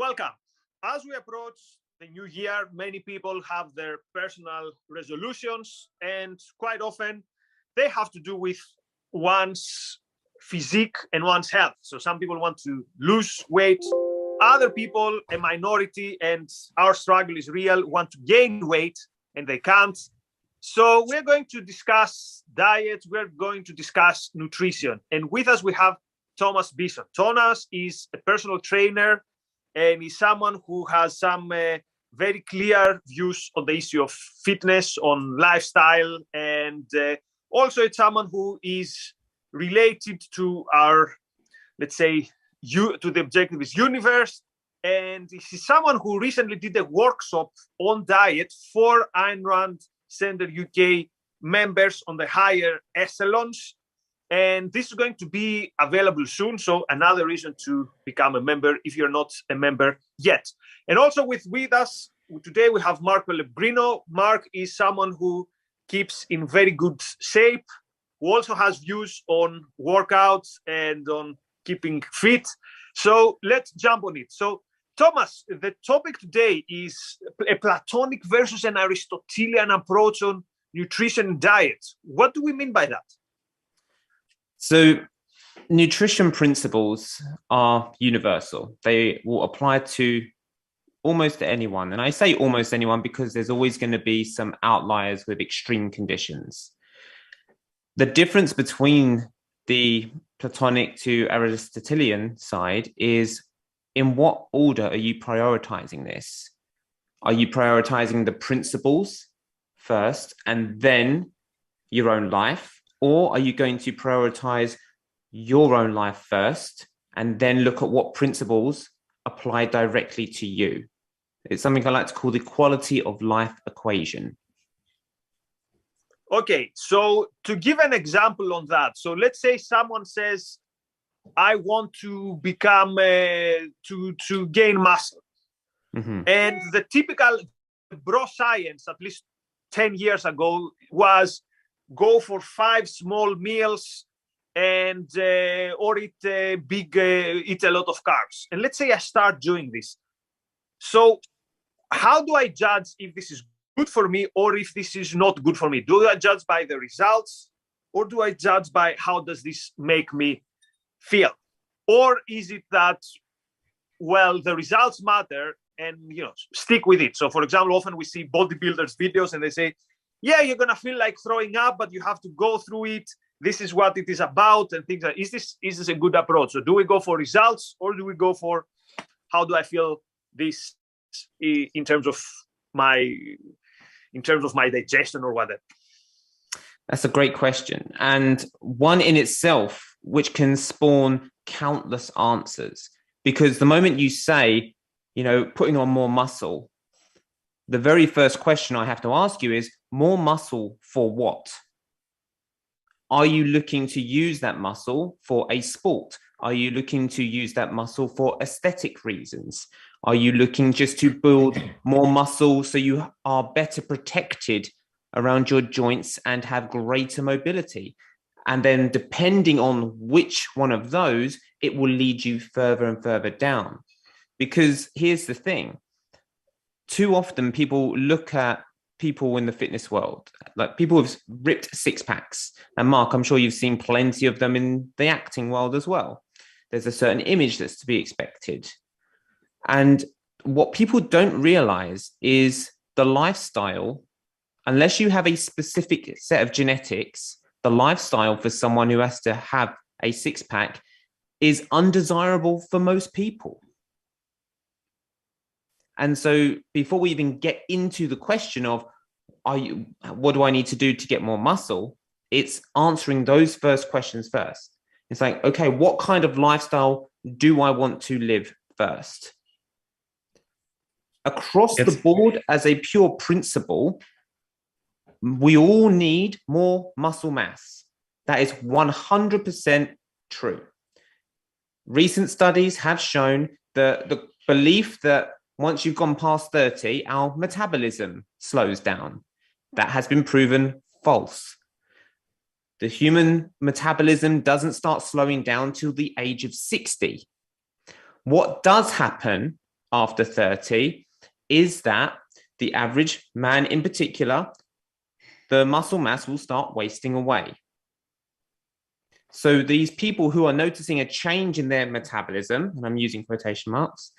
Welcome. As we approach the new year, many people have their personal resolutions, and quite often they have to do with one's physique and one's health. So some people want to lose weight, other people, a minority, and our struggle is real, want to gain weight and they can't. So we're going to discuss diet, we're going to discuss nutrition. And with us, we have Thomas Bisson. Thomas is a personal trainer and is someone who has some very clear views on the issue of fitness, on lifestyle, and also it's someone who is related to our, let's say, to the objectivist universe. And he's someone who recently did a workshop on diet for Ayn Rand Center UK members on the higher echelons. And this is going to be available soon. So another reason to become a member if you're not a member yet. And also with us today, we have Mark Pellegrino. Mark is someone who keeps in very good shape, who also has views on workouts and on keeping fit. So let's jump on it. So Thomas, the topic today is a Platonic versus an Aristotelian approach on nutrition and diet. What do we mean by that? So nutrition principles are universal. They will apply to almost anyone. And I say almost anyone because there's always going to be some outliers with extreme conditions. The difference between the Platonic to Aristotelian side is in what order are you prioritizing this? Are you prioritizing the principles first and then your own life? Or are you going to prioritize your own life first and then look at what principles apply directly to you? It's something I like to call the quality of life equation. Okay, so to give an example on that, so let's say someone says, I want to become, to gain muscle. Mm-hmm. And the typical bro science, at least 10 years ago, was go for 5 small meals and or eat eat a lot of carbs. And let's say I start doing this. So how do I judge if this is good for me or if this is not good for me? Do I judge by the results or do I judge by how does this make me feel? Or is it that, well, the results matter and, stick with it? So for example, often we see bodybuilders videos and they say, yeah, you're going to feel like throwing up, but you have to go through it. This is what it is about and things like, is this a good approach? So do we go for results or do we go for how do I feel this in terms of my digestion or whatever? That's a great question. And one in itself, which can spawn countless answers. Because the moment you say, putting on more muscle, the very first question I have to ask you is, more muscle for what? Are you looking to use that muscle for a sport? Are you looking to use that muscle for aesthetic reasons? Are you looking just to build more muscle so you are better protected around your joints and have greater mobility? And then depending on which one of those, it will lead you further and further down. Because here's the thing. Too often people look at people in the fitness world, like people with ripped six packs. And Mark, I'm sure you've seen plenty of them in the acting world as well. There's a certain image that's to be expected. And what people don't realize is the lifestyle, unless you have a specific set of genetics, the lifestyle for someone who has to have a six pack is undesirable for most people. And so before we even get into the question of, what do I need to do to get more muscle? It's answering those first questions first. It's like, okay, what kind of lifestyle do I want to live first? Across the board, as a pure principle, we all need more muscle mass. That is 100% true. Recent studies have shown the belief that once you've gone past 30, our metabolism slows down. That has been proven false. The human metabolism doesn't start slowing down till the age of 60. What does happen after 30 is that the average man in particular, the muscle mass will start wasting away. So these people who are noticing a change in their metabolism, and I'm using quotation marks,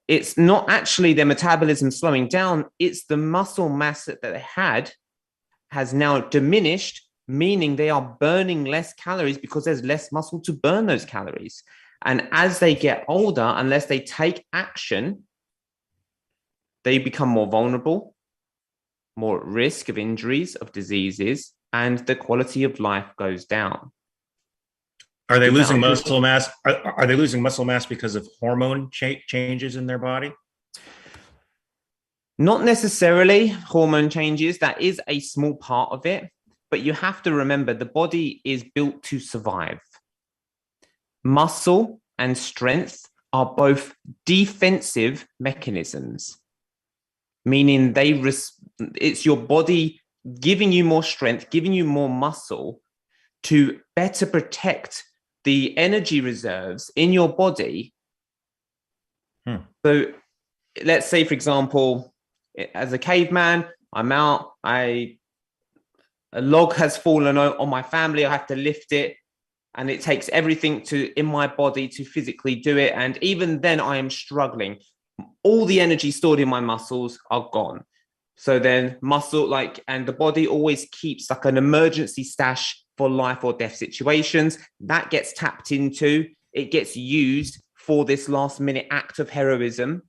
it's not actually their metabolism slowing down, it's the muscle mass that they had has now diminished, meaning they are burning less calories because there's less muscle to burn those calories. And as they get older, unless they take action, they become more vulnerable, more at risk of injuries, of diseases, and the quality of life goes down. Are they losing muscle mass? Are they losing muscle mass because of hormone changes in their body? Not necessarily hormone changes. That is a small part of it. But you have to remember the body is built to survive. Muscle and strength are both defensive mechanisms, meaning it's your body giving you more strength, giving you more muscle to better protect the energy reserves in your body. So let's say, for example, as a caveman, I'm out, a log has fallen on my family, I have to lift it, and it takes everything in my body to physically do it. And even then I am struggling. All the energy stored in my muscles are gone. So then and the body always keeps like an emergency stash for life or death situations. That gets tapped into, it gets used for this last minute act of heroism.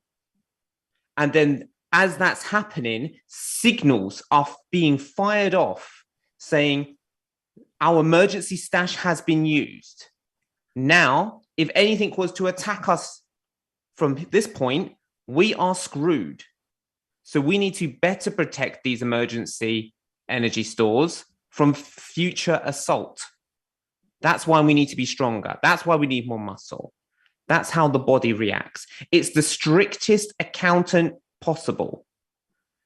And then as that's happening, signals are being fired off saying, our emergency stash has been used. Now, if anything was to attack us from this point, we are screwed. So we need to better protect these emergency energy stores from future assault. That's why we need to be stronger. That's why we need more muscle. That's how the body reacts. It's the strictest accountant possible,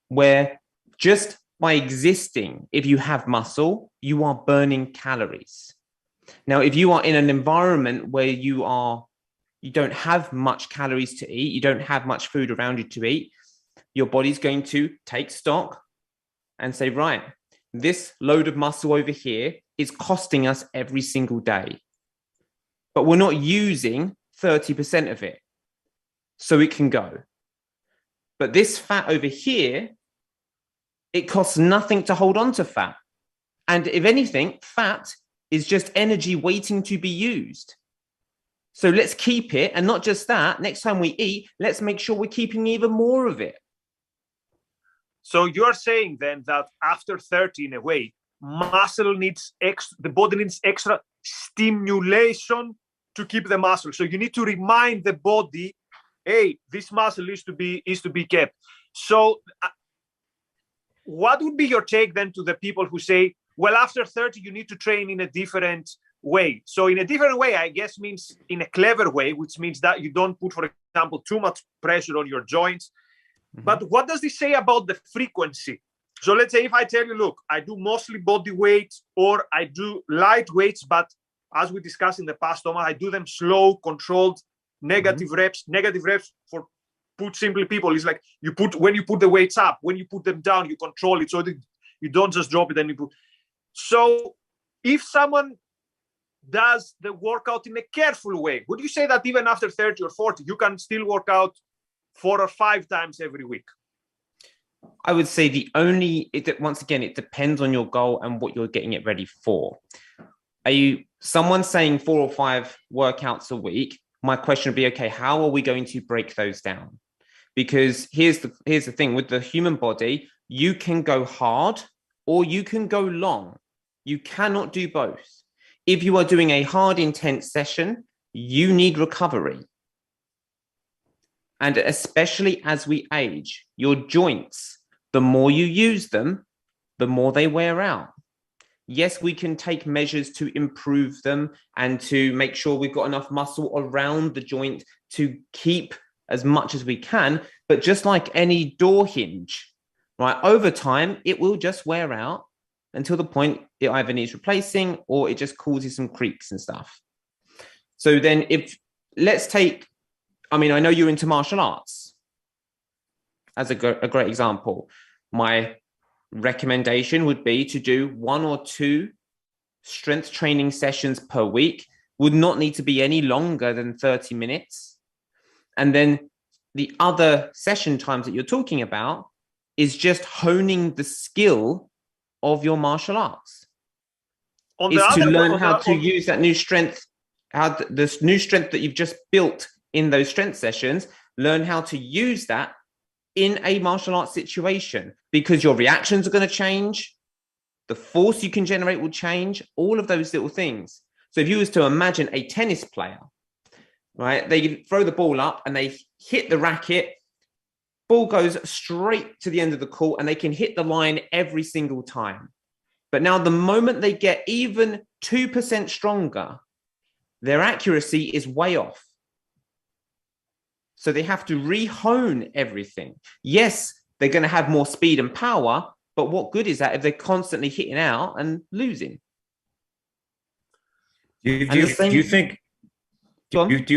where just by existing, if you have muscle, you are burning calories. Now, if you are in an environment where you don't have much calories to eat, you don't have much food around you to eat, your body's going to take stock and say, right, this load of muscle over here is costing us every single day, but we're not using 30% of it, so it can go. But this fat over here, it costs nothing to hold on to fat. And if anything, fat is just energy waiting to be used. So let's keep it. And not just that, next time we eat, let's make sure we're keeping even more of it. So you are saying then that after 30, in a way, the body needs extra stimulation to keep the muscle. So you need to remind the body, hey, this muscle is to be kept. So what would be your take then to the people who say, well, after 30, you need to train in a different way? So in a different way, I guess, means in a clever way, which means that you don't put, for example, too much pressure on your joints. Mm-hmm. But what does this say about the frequency? So let's say if I tell you, look, I do mostly body weight or I do light weights, but as we discussed in the past, Thomas, I do them slow, controlled, negative reps. Negative reps, for put simply people, is like when you put the weights up, when you put them down, you control it so that you don't just drop it and you put. So if someone does the workout in a careful way, would you say that even after 30 or 40, you can still work out 4 or 5 times every week? I would say once again, it depends on your goal and what you're getting it ready for. Someone saying 4 or 5 workouts a week? My question would be, okay, how are we going to break those down? Because here's the thing with the human body, you can go hard or you can go long. You cannot do both. If you are doing a hard, intense session, you need recovery. And especially as we age, your joints, the more you use them, the more they wear out. Yes, we can take measures to improve them and to make sure we've got enough muscle around the joint to keep as much as we can. But just like any door hinge, right, over time, it will just wear out until the point it either needs replacing or it just causes some creaks and stuff. So then let's take I mean, I know you're into martial arts as a great example. My recommendation would be to do 1 or 2 strength training sessions per week, would not need to be any longer than 30 minutes. And then the other session times that you're talking about is just honing the skill of your martial arts. Is to learn how to use that new strength, how this new strength that you've just built in those strength sessions, learn how to use that in a martial arts situation, because your reactions are going to change. The force you can generate will change, all of those little things. So if you was to imagine a tennis player, right, they throw the ball up and they hit the racket, ball goes straight to the end of the court and they can hit the line every single time. But now the moment they get even 2% stronger, their accuracy is way off. So they have to re-hone everything. Yes, they're going to have more speed and power, but what good is that if they're constantly hitting out and losing? Do you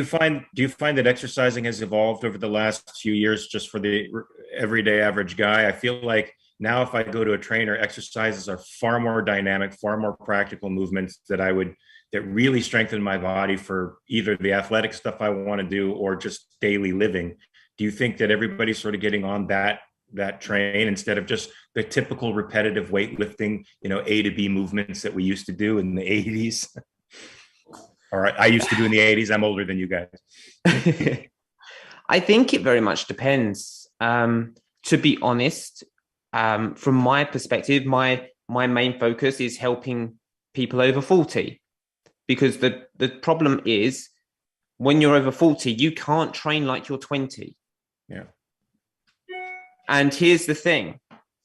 find that exercising has evolved over the last few years just for the everyday average guy? I feel like now if I go to a trainer, exercises are far more dynamic, far more practical movements that really strengthen my body for either the athletic stuff I want to do or just daily living. Do you think that everybody's sort of getting on that train instead of just the typical repetitive weightlifting, A to B movements that we used to do in the 80s? All right, I used to do in the 80s. I'm older than you guys. I think it very much depends. To be honest, from my perspective, my main focus is helping people over 40, because the problem is when you're over 40, you can't train like you're 20. Yeah. And here's the thing,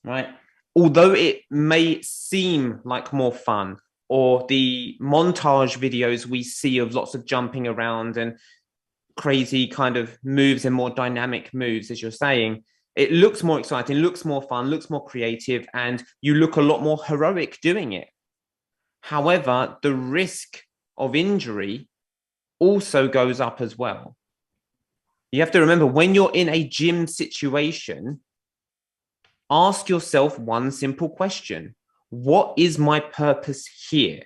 right? Although it may seem like more fun, or the montage videos we see of lots of jumping around and crazy kind of moves and more dynamic moves, as you're saying, it looks more exciting, looks more fun, looks more creative, and you look a lot more heroic doing it. However, the risk of injury also goes up as well. You have to remember, when you're in a gym situation, ask yourself one simple question. What is my purpose here?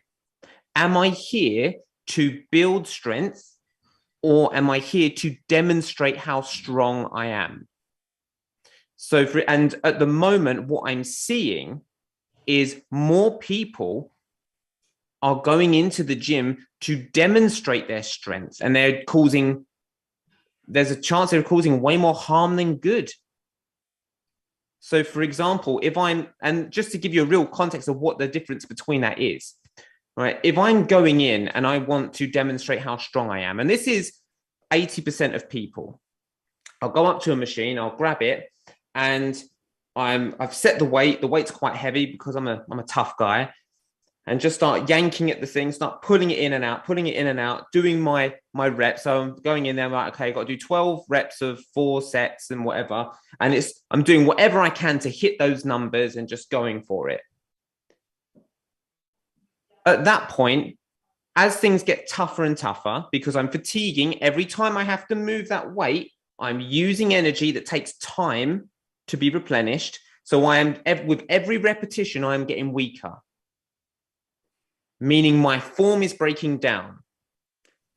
Am I here to build strength, or am I here to demonstrate how strong I am? And at the moment, what I'm seeing is more people are going into the gym to demonstrate their strengths, and there's a chance they're causing way more harm than good. So for example, and just to give you a real context of what the difference between that is, right? If I'm going in and I want to demonstrate how strong I am, and this is 80% of people, I'll go up to a machine, I'll grab it, and I've set the weight. The weight's quite heavy because I'm a tough guy, and just start yanking at the thing, start pulling it in and out, doing my reps. So I'm going in there, I'm like, okay, I've got to do 12 reps of 4 sets and whatever. And I'm doing whatever I can to hit those numbers and just going for it. At that point, as things get tougher and tougher, because I'm fatiguing, every time I have to move that weight, I'm using energy that takes time to be replenished. So with every repetition, I'm getting weaker, meaning my form is breaking down.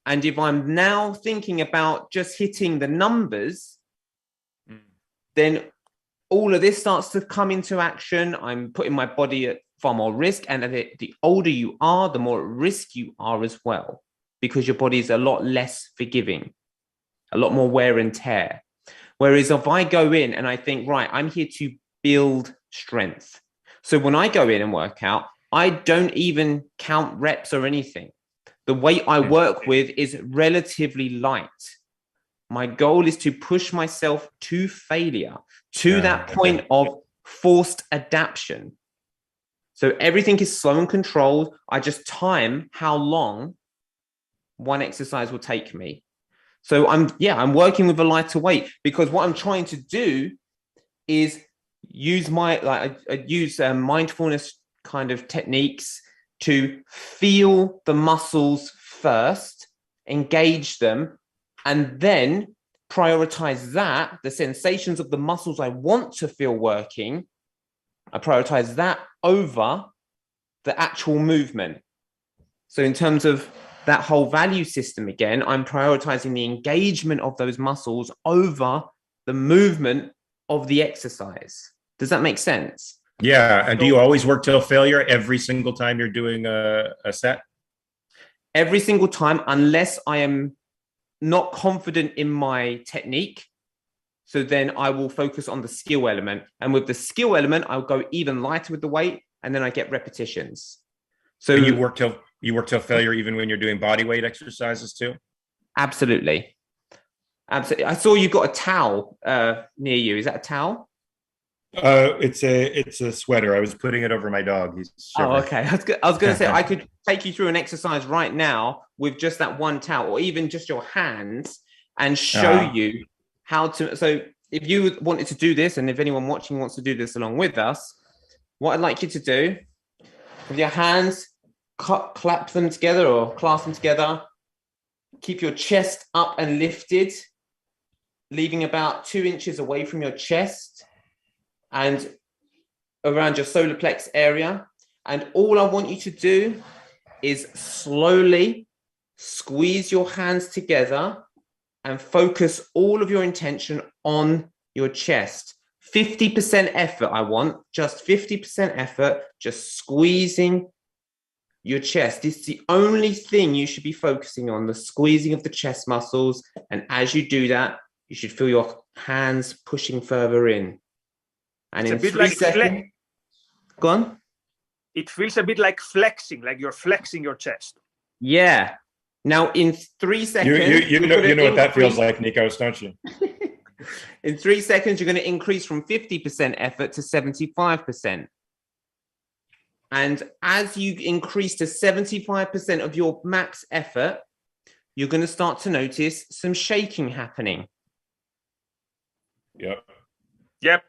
And if I'm now thinking about just hitting the numbers, then all of this starts to come into action. I'm putting my body at far more risk. And the older you are, the more at risk you are as well, because your body is a lot less forgiving, a lot more wear and tear. Whereas if I go in and I think, right, I'm here to build strength. So when I go in and work out, I don't even count reps or anything. The weight I work with is relatively light. My goal is to push myself to failure, to that point of forced adaptation. So everything is slow and controlled. I just time how long one exercise will take me. So I'm working with a lighter weight, because what I'm trying to do is use mindfulness kind of techniques to feel the muscles first, engage them, and then prioritize that, the sensations of the muscles I want to feel working, I prioritize that over the actual movement. So in terms of that whole value system again, I'm prioritizing the engagement of those muscles over the movement of the exercise. Does that make sense? Yeah. And do you always work till failure every single time you're doing a set? Every single time, unless I am not confident in my technique. So then I will focus on the skill element. And with the skill element, I'll go even lighter with the weight, and then I get repetitions. So and you work till failure even when you're doing body weight exercises too? Absolutely. Absolutely. I saw you've got a towel near you. Is that a towel? It's a sweater. I was putting it over my dog. He's shivering. Oh, okay. I was going to say, I could take you through an exercise right now with just that one towel, or even just your hands, and show you how to. So if you wanted to do this, and if anyone watching wants to do this along with us, what I'd like you to do with your hands, clap them together or clasp them together. Keep your chest up and lifted, leaving about 2 inches away from your chest and around your solar plex area. And all I want you to do is slowly squeeze your hands together and focus all of your intention on your chest. 50% effort, I want, just 50% effort, just squeezing your chest. It's the only thing you should be focusing on, the squeezing of the chest muscles. And as you do that, you should feel your hands pushing further in. And it's in a bit 3 like seconds, go on. It feels a bit like flexing, like you're flexing your chest. Yeah. Now in 3 seconds, you know what that feels like, Nikos, don't you? In 3 seconds, you're going to increase from 50% effort to 75%. And as you increase to 75% of your max effort, you're going to start to notice some shaking happening. Yep.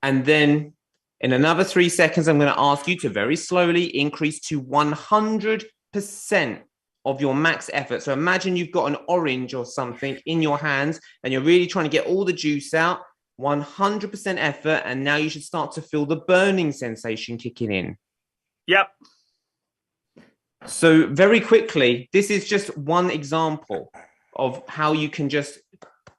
And then in another 3 seconds, I'm going to ask you to very slowly increase to 100% of your max effort. So imagine you've got an orange or something in your hands and you're really trying to get all the juice out, 100% effort. And now you should start to feel the burning sensation kicking in. Yep. So very quickly, this is just one example of how you can just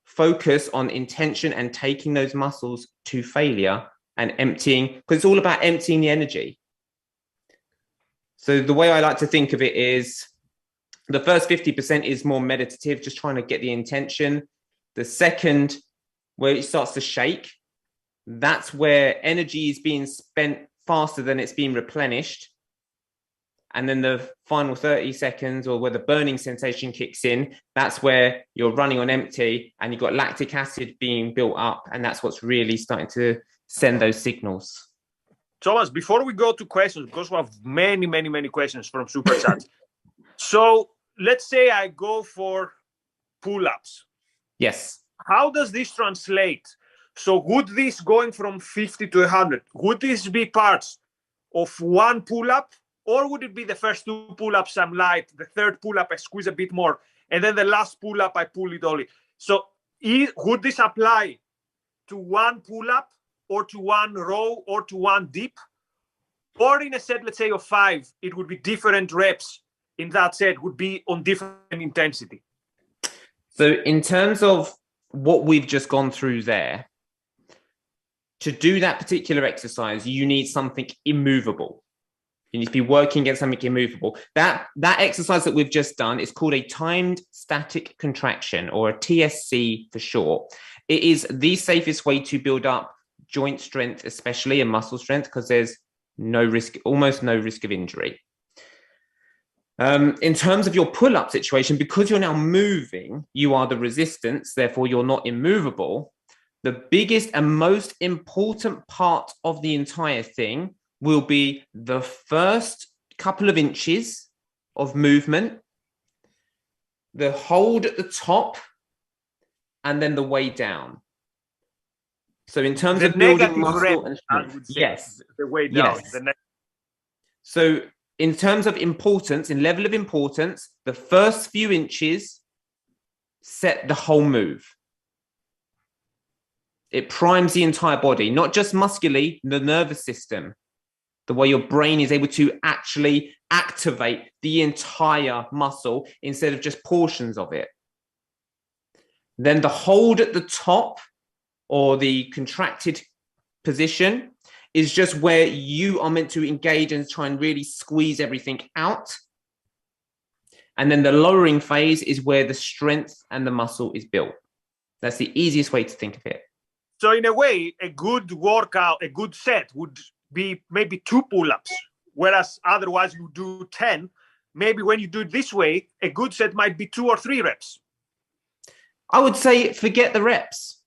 focus on intention and taking those muscles to failure and emptying, because it's all about emptying the energy. So the way I like to think of it is the first 50% is more meditative, just trying to get the intention. The second, where it starts to shake, that's where energy is being spent faster than it's being replenished. And then the final 30 seconds, or where the burning sensation kicks in, that's where you're running on empty and you've got lactic acid being built up. And that's what's really starting to send those signals. Thomas, before we go to questions, because we have many questions from Super Chat. So let's say I go for pull-ups. Yes. How does this translate? So would this, going from 50 to 100, would this be parts of one pull-up? Or would it be the first 2 pull-ups I'm light, the third pull-up I squeeze a bit more, and then the last pull-up I pull it only? So would this apply to one pull-up, or to one row, or to one dip? Or in a set, let's say, of 5, it would be different reps in that set, would be on different intensity? So in terms of what we've just gone through there, to do that particular exercise, you need something immovable. You need to be working against something immovable. That exercise that we've just done is called a timed static contraction, or a TSC for short. It is the safest way to build up joint strength, especially, and muscle strength, because there's no risk, almost no risk of injury. In terms of your pull-up situation, because you're now moving, you are the resistance, therefore you're not immovable. The biggest and most important part of the entire thing will be the first couple of inches of movement, the hold at the top, and then the way down. So in terms of building muscle and strength, yes, the way down. Yes. So in terms of importance, in level of importance, the first few inches, set the whole move. It primes the entire body, not just muscularly, the nervous system, the way your brain is able to actually activate the entire muscle instead of just portions of it. Then the hold at the top, or the contracted position, is just where you are meant to engage and try and really squeeze everything out. And then the lowering phase is where the strength and the muscle is built. That's the easiest way to think of it. So in a way, a good workout, a good set would be maybe 2 pull-ups, whereas otherwise you do 10. Maybe when you do it this way, a good set might be 2 or 3 reps. I would say forget the reps.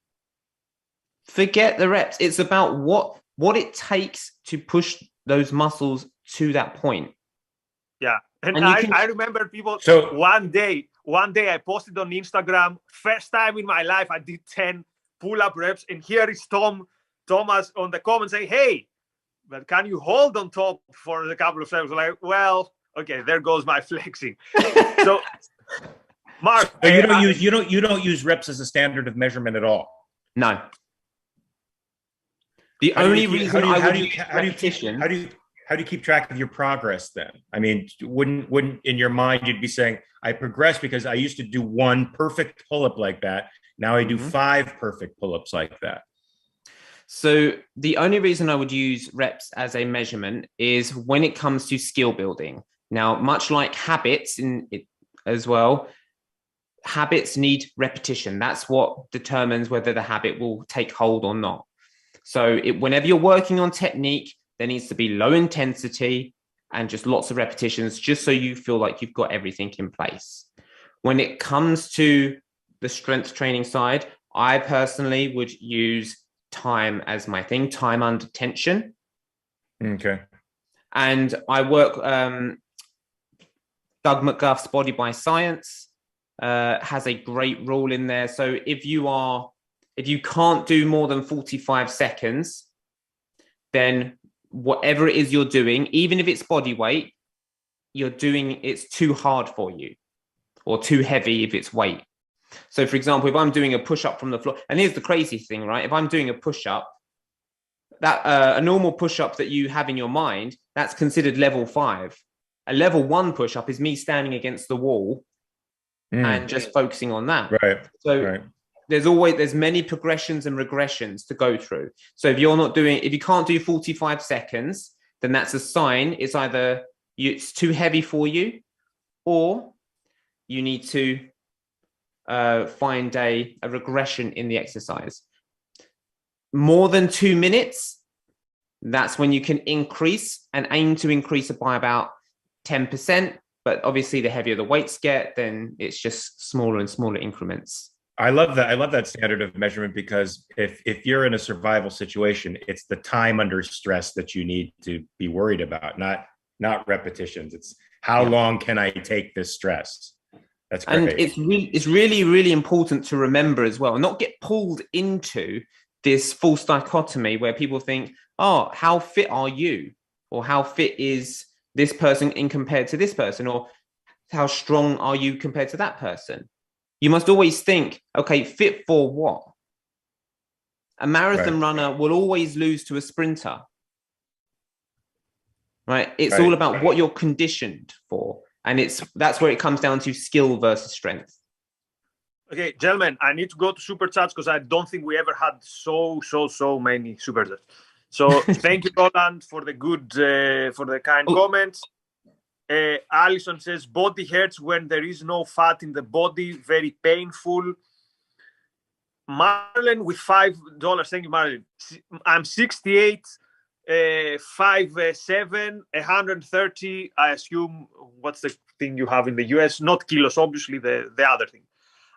Forget the reps. It's about what it takes to push those muscles to that point. Yeah. And I remember people, so one day I posted on Instagram, first time in my life I did 10 pull-up reps, and here is Thomas on the comment saying, hey, but can you hold on top for a couple of seconds? Like, well, okay, there goes my flexing. So Mark, so you don't use reps as a standard of measurement at all. No. The only reason I would use repetition. How do you keep track of your progress then? I mean, wouldn't in your mind you'd be saying, I progressed because I used to do 1 perfect pull-up like that. Now I do 5 perfect pull-ups like that. So the only reason I would use reps as a measurement is when it comes to skill building. Now, much like habits as well, habits need repetition. That's what determines whether the habit will take hold or not. So whenever you're working on technique, there needs to be low intensity and just lots of repetitions, just so you feel like you've got everything in place. When it comes to the strength training side, I personally would use time as my thing, time under tension. Okay. And I work, Doug McGuff's Body by Science has a great rule in there. So if you can't do more than 45 seconds, then whatever it is you're doing, even if it's body weight, it's too hard for you, or too heavy if it's weight. So for example, if I'm doing a push-up from the floor, and here's the crazy thing, right? If I'm doing a push-up, that a normal push-up that you have in your mind, that's considered level 5. A level 1 push-up is me standing against the wall and just focusing on that. Right. So right. there's many progressions and regressions to go through. So if you can't do 45 seconds, then that's a sign. It's either it's too heavy for you, or you need to find a regression in the exercise. More than 2 minutes, that's when you can increase and aim to increase it by about 10%. But obviously the heavier the weights get, then it's just smaller and smaller increments. I love that. I love that standard of measurement, because if you're in a survival situation, it's the time under stress that you need to be worried about, not repetitions. It's how long can I take this stress? That's great. And it's really, really important to remember as well, not get pulled into this false dichotomy where people think, oh, how fit are you? Or how fit is this person in compared to this person? Or how strong are you compared to that person? You must always think, okay, fit for what? A marathon runner will always lose to a sprinter, right? It's all about what you're conditioned for. And that's where it comes down to skill versus strength. Okay, gentlemen, I need to go to super chats because I don't think we ever had so many super chats. So thank you, Roland, for the kind comments. Alison says, body hurts when there is no fat in the body, very painful. Marlon with $5. Thank you, Marlon. I'm 68, 5'7", 130. I assume, what's the thing you have in the US? Not kilos, obviously, the other thing.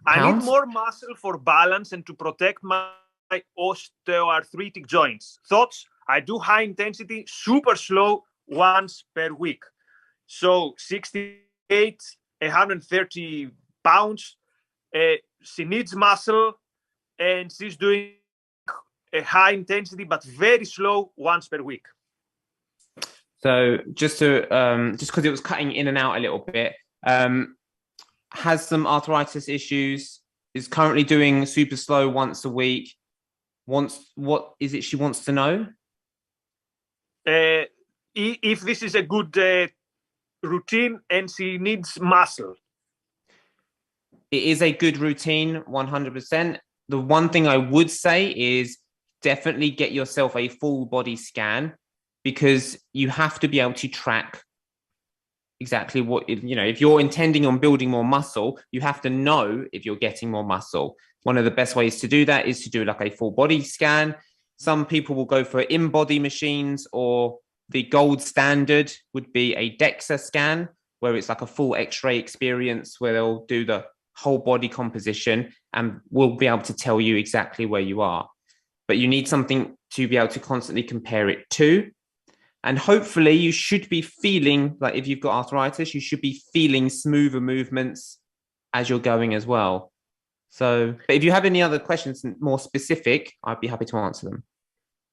Pounds? I need more muscle for balance and to protect my osteoarthritic joints. Thoughts? I do high intensity, super slow, once per week. So 68, 130 pounds. She needs muscle, and she's doing a high intensity, but very slow, once per week. So just because it was cutting in and out a little bit, has some arthritis issues, is currently doing super slow once a week. What is it she wants to know? If this is a good routine and she needs muscle. It is a good routine, 100%. The one thing I would say is definitely get yourself a full body scan, because you have to be able to track exactly what, if you're intending on building more muscle, you have to know if you're getting more muscle. One of the best ways to do that is to do like a full body scan. Some people will go for in-body machines, or the gold standard would be a DEXA scan, where it's like a full X-ray experience where they'll do the whole body composition and will be able to tell you exactly where you are. But you need something to be able to constantly compare it to. And hopefully you should be feeling, like if you've got arthritis, you should be feeling smoother movements as you're going as well. So, but if you have any other questions more specific, I'd be happy to answer them.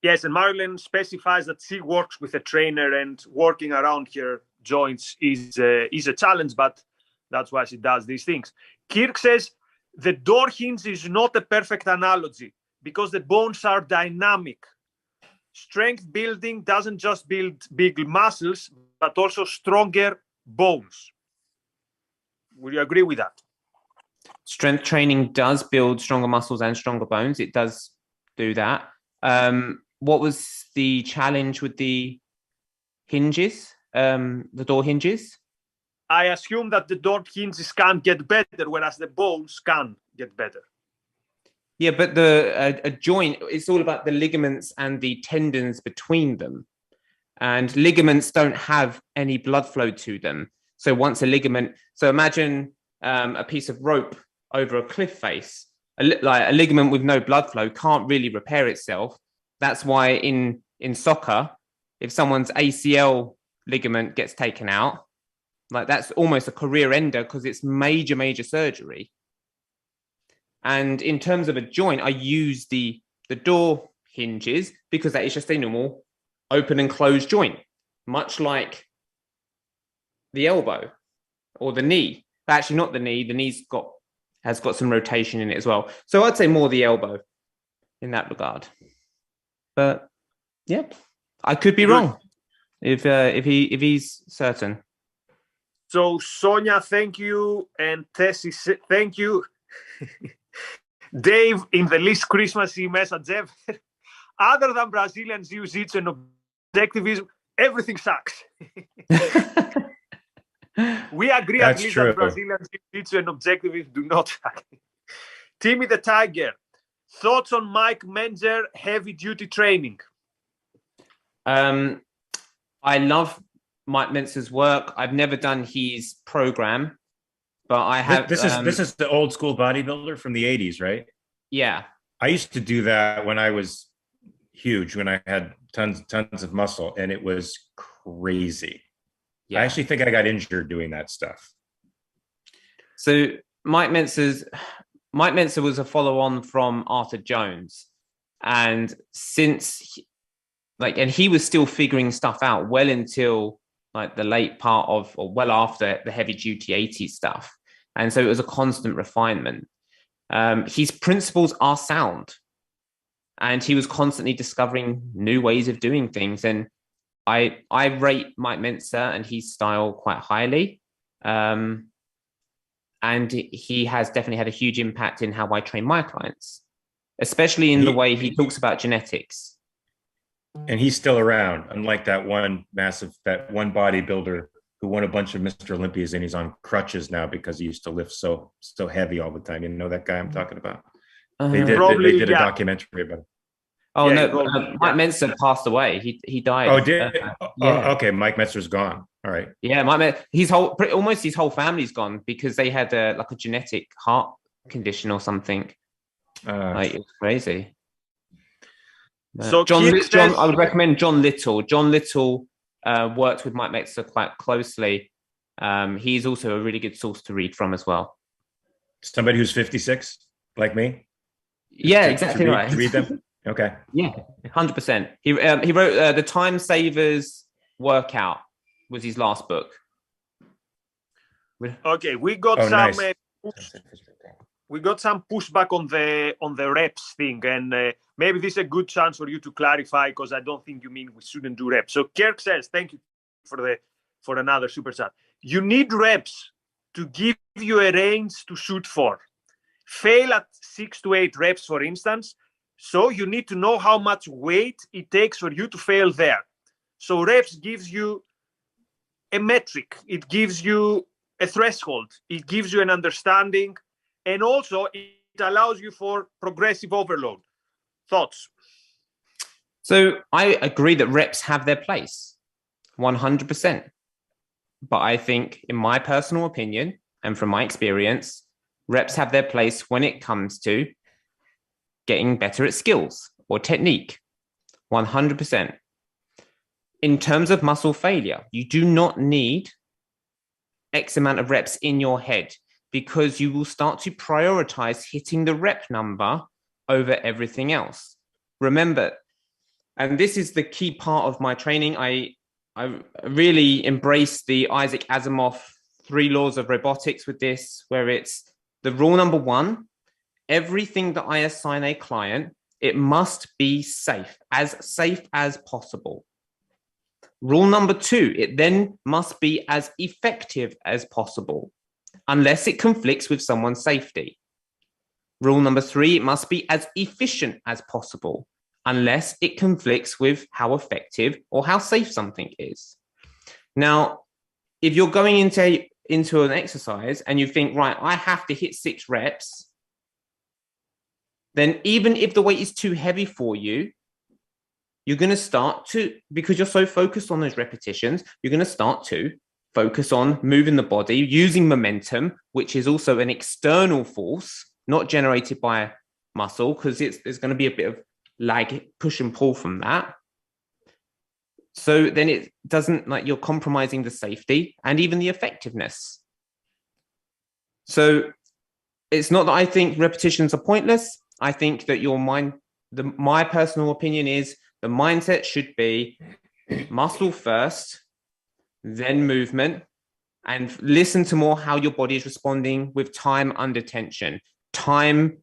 Yes, and Marilyn specifies that she works with a trainer, and working around her joints is a challenge, but that's why she does these things. Kirk says the door hinge is not a perfect analogy because the bones are dynamic. Strength building doesn't just build big muscles, but also stronger bones. Would you agree with that? Strength training does build stronger muscles and stronger bones. It does do that. What was the challenge with the hinges, the door hinges? I assume that the door hinges can get better, whereas the bones can get better. Yeah, but a joint, it's all about the ligaments and the tendons between them. And ligaments don't have any blood flow to them. So once a ligament, so imagine a piece of rope over a cliff face, like a ligament with no blood flow can't really repair itself. That's why in soccer, if someone's ACL ligament gets taken out, like that's almost a career ender because it's major surgery. And in terms of a joint, I use the door hinges because that is just a normal open and closed joint, much like the elbow or the knee. But actually not the knee. The knee's has got some rotation in it as well. So I'd say more the elbow in that regard. But yeah, I could be wrong if he's certain. So Sonia, thank you, and Tessie, thank you. Dave, in the least Christmassy message ever. Other than Brazilian Jiu-Jitsu and objectivism, everything sucks. We agree at least that Brazilian Jiu-Jitsu and objectivism do not suck. Timmy the Tiger, thoughts on Mike Menzer heavy-duty training? I love Mike Menzer's work. I've never done his program, but I have. This is the old school bodybuilder from the 80s, right? Yeah. I used to do that when I was huge, when I had tons of muscle, and it was crazy. Yeah. I actually think I got injured doing that stuff. So Mike Menzer was a follow-on from Arthur Jones, and and he was still figuring stuff out well until like the late part of, or well after the heavy duty 80s stuff. And so it was a constant refinement. His principles are sound, and he was constantly discovering new ways of doing things. And I rate Mike Menzer and his style quite highly. And he has definitely had a huge impact in how I train my clients, especially in the way he talks about genetics. And he's still around, unlike that one bodybuilder who won a bunch of Mr. Olympias, and he's on crutches now because he used to lift so heavy all the time. You know that guy I'm talking about? They did a documentary about it. Oh, yeah, no, Mike Menzer passed away. He died. Oh, did? Yeah. Okay, Mike Menzer's gone. All right. Yeah, almost his whole family's gone because they had a genetic heart condition or something. It was crazy. So John, I would recommend John Little. John Little worked with Mike Menzer quite closely. He's also a really good source to read from as well. Somebody who's 56, like me? Yeah, exactly right. To read them? Okay. Yeah, 100%. He wrote The Time Savers Workout was his last book. Okay, we got some... Nice. we got some pushback on the reps thing, and maybe this is a good chance for you to clarify, because I don't think you mean we shouldn't do reps. So Kirk says, thank you for another super chat. You need reps to give you a range to shoot for. Fail at 6 to 8 reps, for instance. So you need to know how much weight it takes for you to fail there. So reps gives you a metric. It gives you a threshold. It gives you an understanding. And also it allows you for progressive overload. Thoughts? So I agree that reps have their place, 100%. But I think, in my personal opinion, and from my experience, reps have their place when it comes to getting better at skills or technique, 100%. In terms of muscle failure, you do not need X amount of reps in your head, because you will start to prioritize hitting the rep number over everything else. Remember, and this is the key part of my training, I really embrace the Isaac Asimov 3 laws of robotics with this, where it's the rule number 1, everything that I assign a client, it must be safe as possible. Rule number 2, it then must be as effective as possible, unless it conflicts with someone's safety. Rule number 3, it must be as efficient as possible, unless it conflicts with how effective or how safe something is. Now, if you're going into an exercise and you think, right, I have to hit 6 reps, then even if the weight is too heavy for you, you're going to start to, because you're so focused on those repetitions, you're going to start to focus on moving the body, using momentum, which is also an external force, not generated by muscle, because there's going to be a bit of lag, push and pull from that. So then it doesn't, like, you're compromising the safety and even the effectiveness. So it's not that I think repetitions are pointless. I think that my personal opinion is the mindset should be muscle first, then movement, and listen to more how your body is responding with time under tension. Time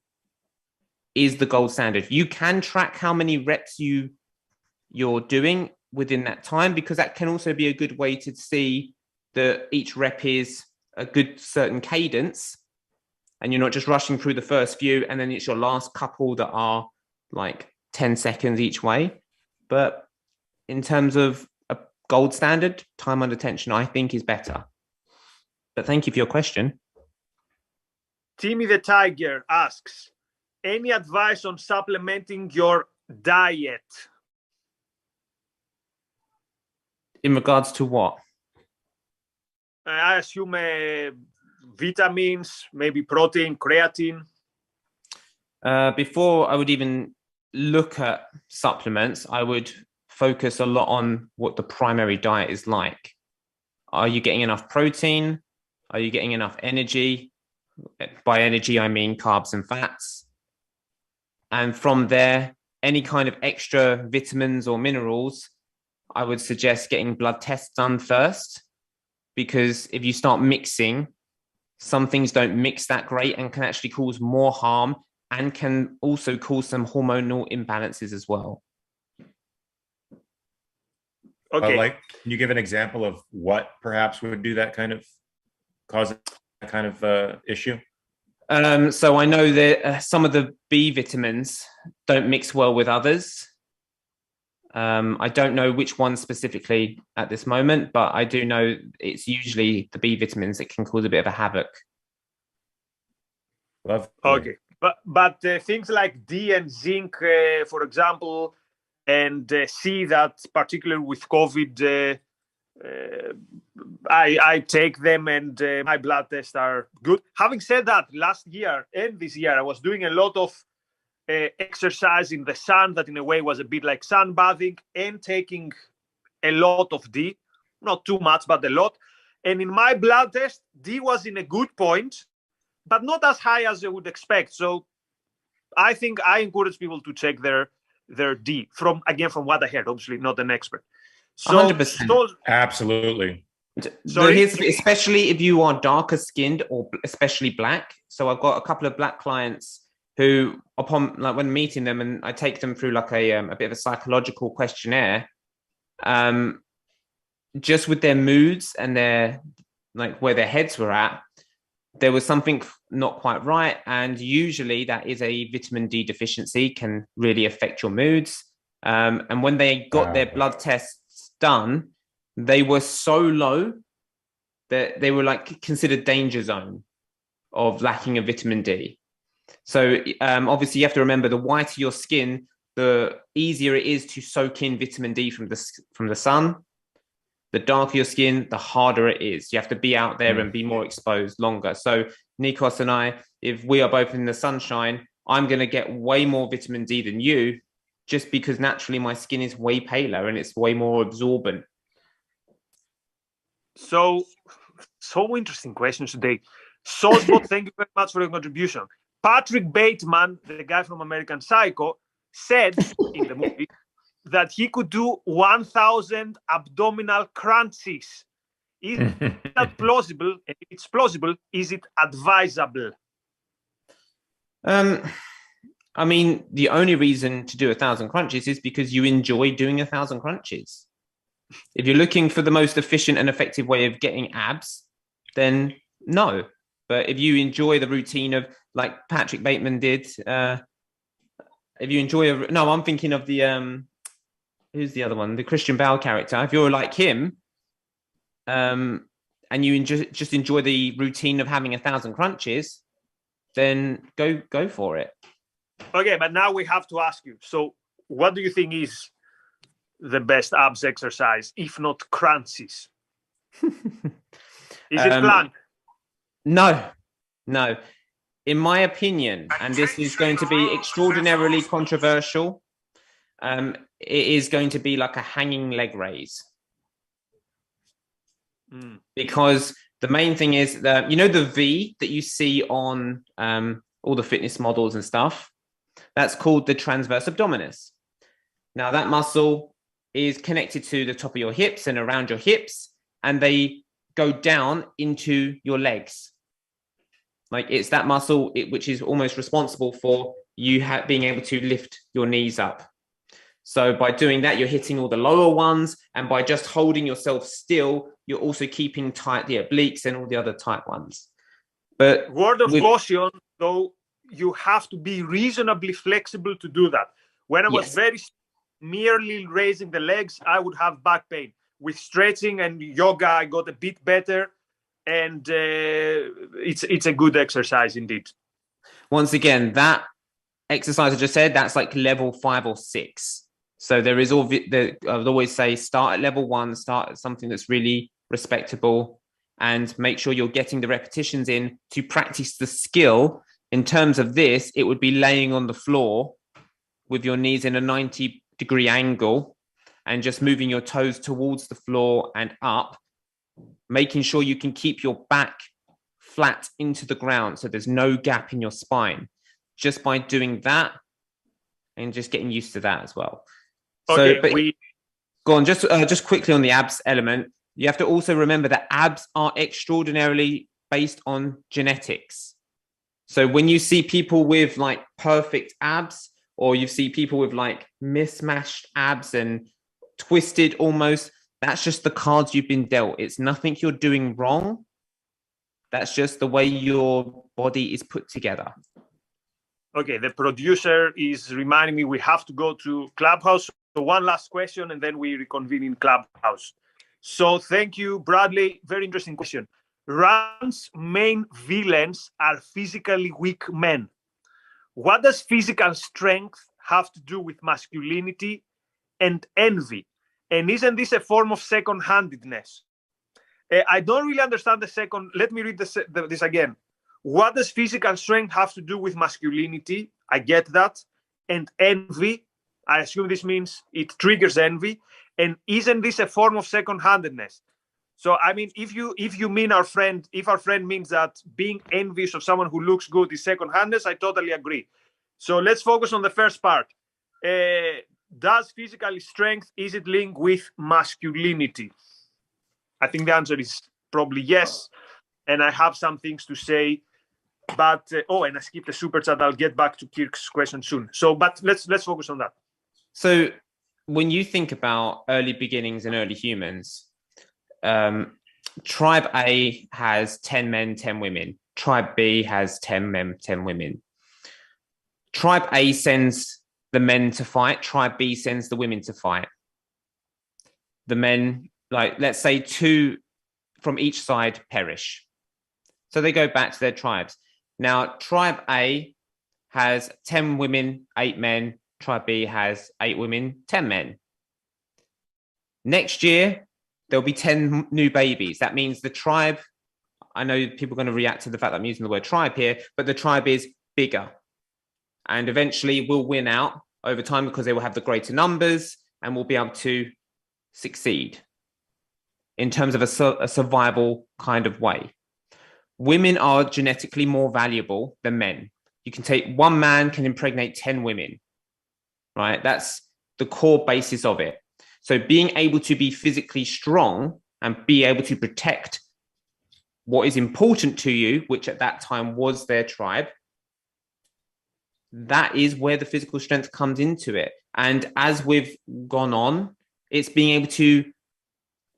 is the gold standard. You can track how many reps you're doing within that time, because that can also be a good way to see that each rep is a good certain cadence, and you're not just rushing through the first few and then it's your last couple that are like 10 seconds each way. But in terms of a gold standard, time under tension, I think is better. But thank you for your question. Timmy the Tiger asks, any advice on supplementing your diet? In regards to what? I assume vitamins, maybe protein, creatine. Before I would even look at supplements, I would focus a lot on what the primary diet is like. Are you getting enough protein? Are you getting enough energy? By energy, I mean carbs and fats. And from there, any kind of extra vitamins or minerals, I would suggest getting blood tests done first, because if you start mixing, some things don't mix that great and can actually cause more harm, and can also cause some hormonal imbalances as well. Okay. Can you give an example of what perhaps would do that kind of, cause that kind of issue? So I know that some of the B vitamins don't mix well with others. I don't know which one specifically at this moment, but I do know it's usually the B vitamins that can cause a bit of a havoc. Okay, but things like D and zinc, for example, and C, that particularly with COVID, I take them, and my blood tests are good. Having said that, last year and this year, I was doing a lot of exercise in the sun, that in a way was a bit like sunbathing, and taking a lot of D, not too much, but a lot. And in my blood test, D was in a good point, but not as high as I would expect. So I think I encourage people to check their D from what I heard, obviously not an expert. So 100%. Absolutely. Sorry? Especially if you are darker skinned or especially black. So I've got a couple of black clients who, upon like when meeting them, and I take them through like a bit of a psychological questionnaire, just with their moods and their like where their heads were at, there was something not quite right. And usually that is a vitamin D deficiency, can really affect your moods. And when they got their blood tests done, they were so low that they were like considered danger zone of lacking of vitamin D. So obviously you have to remember, the whiter your skin, the easier it is to soak in vitamin D from the sun. The darker your skin, the harder it is. You have to be out there and be more exposed longer. So Nikos and I, if we are both in the sunshine, I'm going to get way more vitamin D than you, just because naturally my skin is way paler and it's way more absorbent. So interesting questions today. Sosbot, thank you very much for your contribution. Patrick Bateman, the guy from American Psycho, said in the movie that he could do 1,000 abdominal crunches. Is that plausible? If it's plausible, is it advisable? I mean, the only reason to do 1,000 crunches is because you enjoy doing 1,000 crunches. If you're looking for the most efficient and effective way of getting abs, then no. But if you enjoy the routine of, like Patrick Bateman did, if you enjoy no, I'm thinking of the who's the other one? The Christian Bale character. If you're like him, and you just enjoy the routine of having 1,000 crunches, then go for it. Okay, but now we have to ask you. So, what do you think is the best abs exercise, if not crunches? Is it plank? No. In my opinion, and this is going to be extraordinarily controversial, it is going to be like a hanging leg raise. Because the main thing is that, you know, the V that you see on all the fitness models and stuff, that's called the transverse abdominis. Now that muscle is connected to the top of your hips and around your hips, and they go down into your legs. Like it's that muscle which is almost responsible for you being able to lift your knees up. So by doing that, you're hitting all the lower ones, and by just holding yourself still, you're also keeping tight the obliques and all the other tight ones. But word of caution, though, you have to be reasonably flexible to do that. When I was very merely raising the legs, I would have back pain. With stretching and yoga, I got a bit better, and it's a good exercise indeed. Once again, that exercise I just said, that's like level 5 or 6. So there is I would always say start at level 1, start at something that's really respectable, and make sure you're getting the repetitions in to practice the skill. In terms of this, it would be laying on the floor with your knees in a 90-degree angle and just moving your toes towards the floor and up, making sure you can keep your back flat into the ground so there's no gap in your spine. Just by doing that and just getting used to that as well. Okay, so, but go on, just quickly on the abs element, you have to also remember that abs are extraordinarily based on genetics. So when you see people with like perfect abs, or you see people with like mismatched abs and twisted almost, that's just the cards you've been dealt. It's nothing you're doing wrong. That's just the way your body is put together. Okay, the producer is reminding me we have to go to Clubhouse. So one last question, and then we reconvene in Clubhouse. So thank you, Bradley. Very interesting question. Run's main villains are physically weak men. What does physical strength have to do with masculinity and envy? And isn't this a form of second-handedness? I don't really understand the second. Let me read this again. What does physical strength have to do with masculinity? I get that. And envy, I assume this means it triggers envy. And isn't this a form of second-handedness? So, I mean, if you mean if our friend means that being envious of someone who looks good is second-handedness, I totally agree. So let's focus on the first part. Does physical strength, is it linked with masculinity? I think the answer is probably yes. And I have some things to say, but and I skipped the super chat. I'll get back to Kirk's question soon. So, but let's focus on that. So, when you think about early beginnings and early humans, Tribe A has 10 men, 10 women. Tribe B has 10 men, 10 women. Tribe A sends the men to fight. Tribe B sends the women to fight. The men, like, let's say 2 from each side perish. So they go back to their tribes. Now, Tribe A has 10 women, 8 men. Tribe B has 8 women, 10 men. Next year, there'll be 10 new babies. That means the tribe, I know people are going to react to the fact that I'm using the word tribe here, but the tribe is bigger. And eventually we'll win out over time because they will have the greater numbers and we'll be able to succeed in terms of a survival kind of way. Women are genetically more valuable than men. You can take one man can impregnate 10 women, right? That's the core basis of it. So being able to be physically strong and be able to protect what is important to you, which at that time was their tribe, that is where the physical strength comes into it. And as we've gone on, it's being able to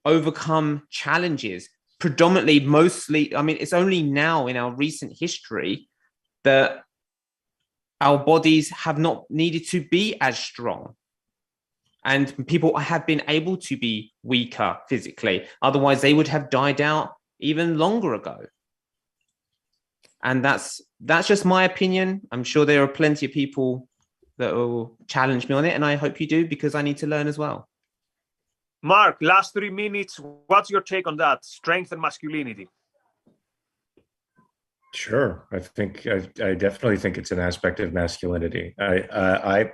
overcome challenges. Predominantly, mostly, I mean, it's only now in our recent history that our bodies have not needed to be as strong. And people have been able to be weaker physically. Otherwise, they would have died out even longer ago. And that's just my opinion. I'm sure there are plenty of people that will challenge me on it. And I hope you do, because I need to learn as well. Mark, last 3 minutes. What's your take on that? Strength and masculinity. Sure. I definitely think it's an aspect of masculinity. I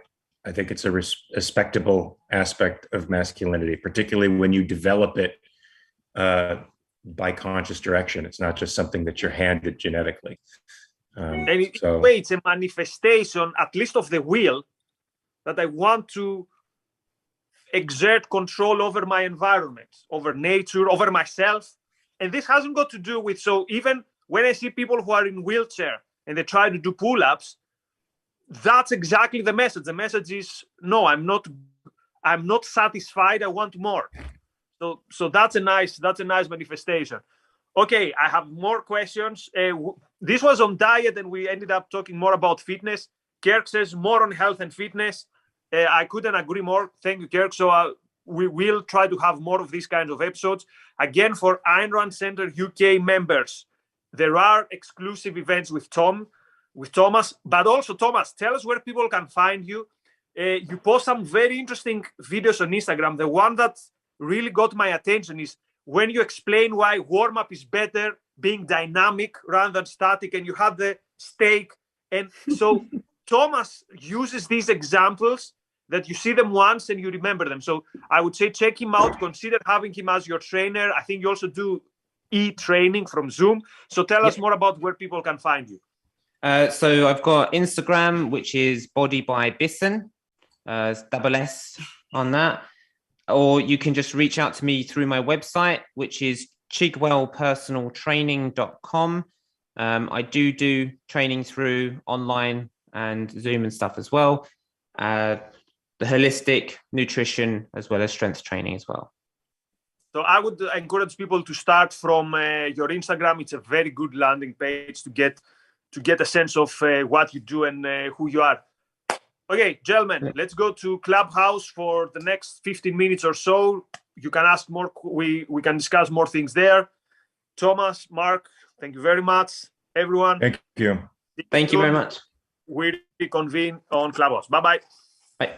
think it's a respectable aspect of masculinity, particularly when you develop it by conscious direction. It's not just something that you're handed genetically. And in a way, it's a manifestation, at least of the will, that I want to exert control over my environment, over nature, over myself. And this hasn't got to do with, so even when I see people who are in wheelchair and they try to do pull-ups, that's exactly the message. The message is, no, I'm not satisfied. I want more. So that's a nice manifestation. Okay, I have more questions. This was on diet, and we ended up talking more about fitness. Kirk says more on health and fitness. I couldn't agree more. Thank you, Kirk. So we will try to have more of these kinds of episodes. Again, for Ayn Rand Center UK members, there are exclusive events with Thomas. But also, Thomas, tell us where people can find you. You post some very interesting videos on Instagram. The one that really got my attention is when you explain why warm-up is better being dynamic rather than static, and you have the steak. And so Thomas uses these examples that you see them once and you remember them. So I would say check him out. Consider having him as your trainer. I think you also do e-training from Zoom. So tell us more about where people can find you. So I've got Instagram, which is Body by Bisson, double S on that. Or you can just reach out to me through my website, which is chigwellpersonaltraining.com. I do training through online and Zoom and stuff as well. The holistic nutrition as well as strength training as well. So I would encourage people to start from your Instagram. It's a very good landing page to get a sense of what you do and who you are. Okay, gentlemen, let's go to Clubhouse for the next 15 minutes or so. You can ask more. We can discuss more things there. Thomas, Mark, thank you very much. Everyone. Thank you. Thank you very much. We reconvene on Clubhouse. Bye-bye. Bye.